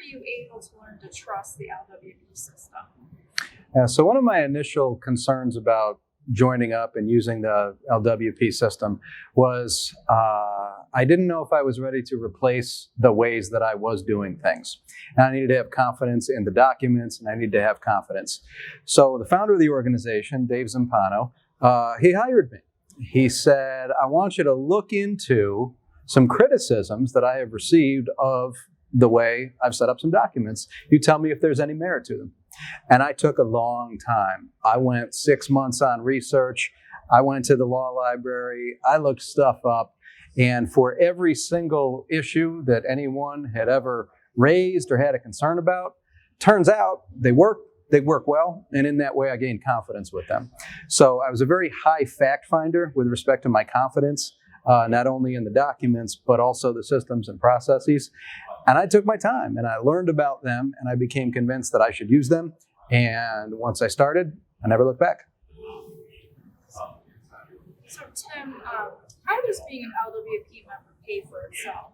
you able to learn to trust the LWP system? So one of my initial concerns about joining up and using the LWP system was I didn't know if I was ready to replace the ways that I was doing things. And I needed to have confidence in the documents, and I needed to have confidence. So the founder of the organization, Dave Zampano, he hired me. He said, I want you to look into some criticisms that I have received of the way I've set up some documents. You tell me if there's any merit to them. And I took a long time. I went 6 months on research. I went to the law library. I looked stuff up. And for every single issue that anyone had ever raised or had a concern about, turns out they work well. And in that way, I gained confidence with them. So I was a very high fact finder with respect to my confidence, not only in the documents, but also the systems and processes. And I took my time and I learned about them and I became convinced that I should use them. And once I started, I never looked back. So Tim, how does being an LWP member pay for itself?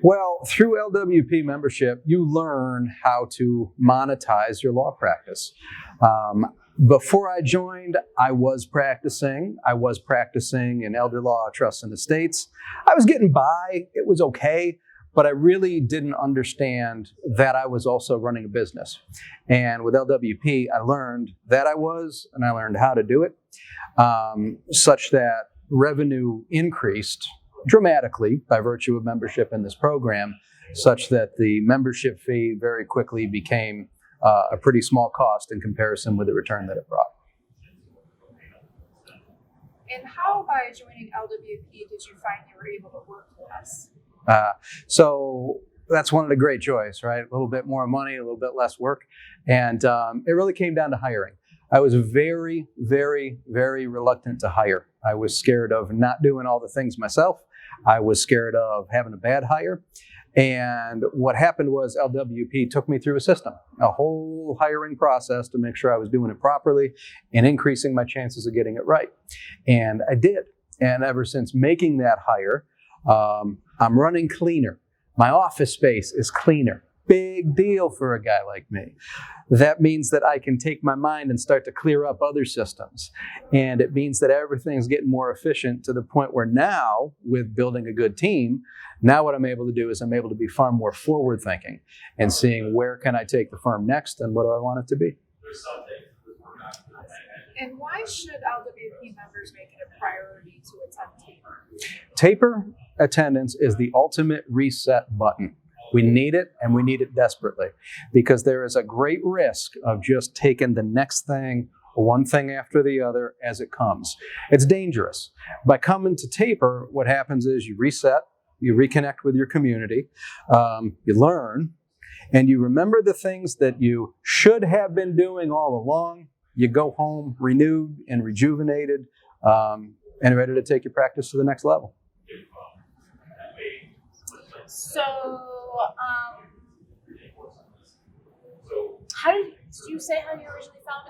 Well, through LWP membership, you learn how to monetize your law practice. Before I joined, I was practicing. In elder law, trusts, and estates. I was getting by. It was okay. But I really didn't understand that I was also running a business. And with LWP, I learned that and I learned how to do it, such that revenue increased dramatically by virtue of membership in this program, such that the membership fee very quickly became a pretty small cost in comparison with the return that it brought. And how, by joining LWP, did you find you were able to work with us? So that's one of the great joys, right? A little bit more money, a little bit less work. And it really came down to hiring. I was very, very, very reluctant to hire. I was scared of not doing all the things myself. I was scared of having a bad hire. And what happened was LWP took me through a system, a whole hiring process to make sure I was doing it properly and increasing my chances of getting it right. And I did. And ever since making that hire, I'm running cleaner. My office space is cleaner. Big deal for a guy like me. That means that I can take my mind and start to clear up other systems. And it means that everything's getting more efficient to the point where now, with building a good team, now what I'm able to do is I'm able to be far more forward thinking and seeing where can I take the firm next and what do I want it to be. And why should LWP members make it a priority to attend TAPER? TAPER attendance is the ultimate reset button. We need it, and we need it desperately, because there is a great risk of just taking the next thing, one thing after the other as it comes. It's dangerous. By coming to TAPER, what happens is you reset, you reconnect with your community, you learn, and you remember the things that you should have been doing all along. You go home renewed and rejuvenated and ready to take your practice to the next level. So, how did you say how you originally found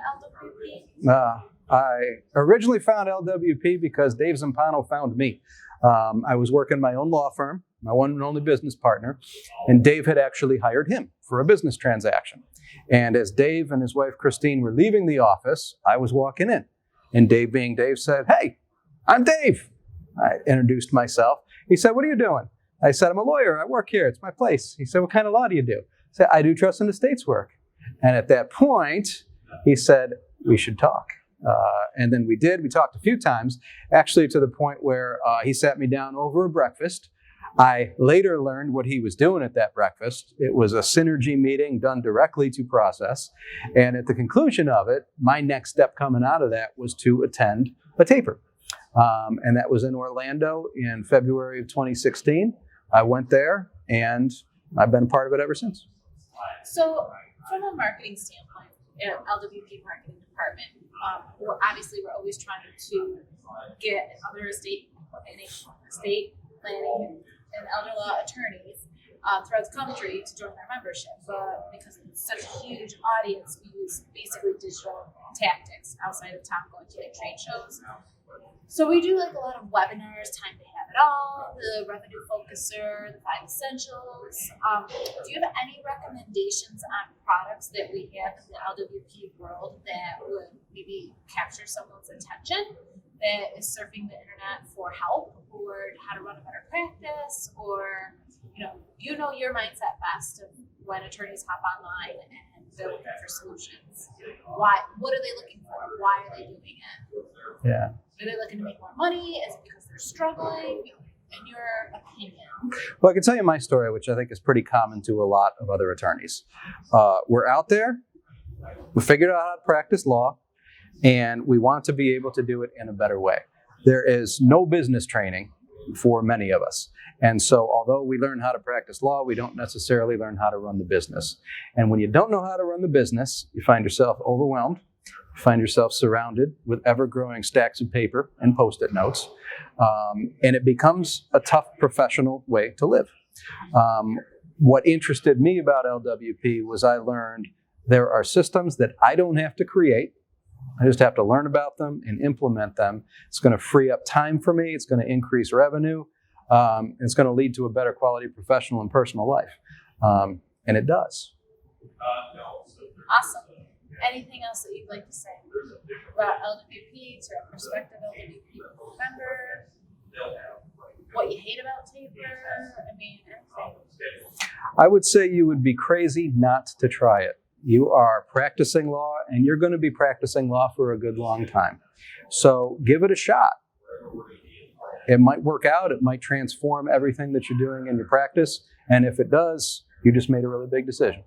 LWP? I originally found LWP because Dave Zampano found me. I was working my own law firm, my one and only business partner, and Dave had actually hired him for a business transaction. And as Dave and his wife Christine were leaving the office, I was walking in. And Dave, being Dave, said, "Hey, I'm Dave." I introduced myself. He said, "What are you doing?" I said, "I'm a lawyer. I work here. It's my place." He said, "What kind of law do you do?" I said, "I do trust and estates work." And at that point, he said, "We should talk." And then we did. We talked a few times, actually to the point where he sat me down over a breakfast. I later learned what he was doing at that breakfast. It was a synergy meeting done directly to process. And at the conclusion of it, my next step coming out of that was to attend a TAPER. And that was in Orlando in February of 2016. I went there, and I've been a part of it ever since. So, from a marketing standpoint, LWP marketing department, obviously we're always trying to get other estate planning and elder law attorneys throughout the country to join our membership. But because it's such a huge audience, we use basically digital tactics outside of time going to like trade shows. So we do like a lot of webinars, time to have It All, the Revenue Focuser, the Five Essentials. Do you have any recommendations on products that we have in the LWP world that would maybe capture someone's attention that is surfing the internet for help or how to run a better practice, or you know your mindset best of when attorneys hop online and they're looking for solutions. What are they looking for? Why are they doing it? Yeah. Are they looking to make more money? Is it because they're struggling? In your opinion? Well, I can tell you my story, which I think is pretty common to a lot of other attorneys. We're out there, we figured out how to practice law, and we want to be able to do it in a better way. There is no business training for many of us. And so although we learn how to practice law, we don't necessarily learn how to run the business. And when you don't know how to run the business, you find yourself overwhelmed. You find yourself surrounded with ever-growing stacks of paper and Post-it notes. And it becomes a tough professional way to live. What interested me about LWP was I learned there are systems that I don't have to create. I just have to learn about them and implement them. It's going to free up time for me. It's going to increase revenue. It's going to lead to a better quality professional and personal life. And it does. Awesome. Anything else that you'd like to say about LWP to a prospective LWP member? What you hate about taper? I mean, anything. I would say you would be crazy not to try it. You are practicing law, and you're going to be practicing law for a good long time. So give it a shot. It might work out. It might transform everything that you're doing in your practice. And if it does, you just made a really big decision.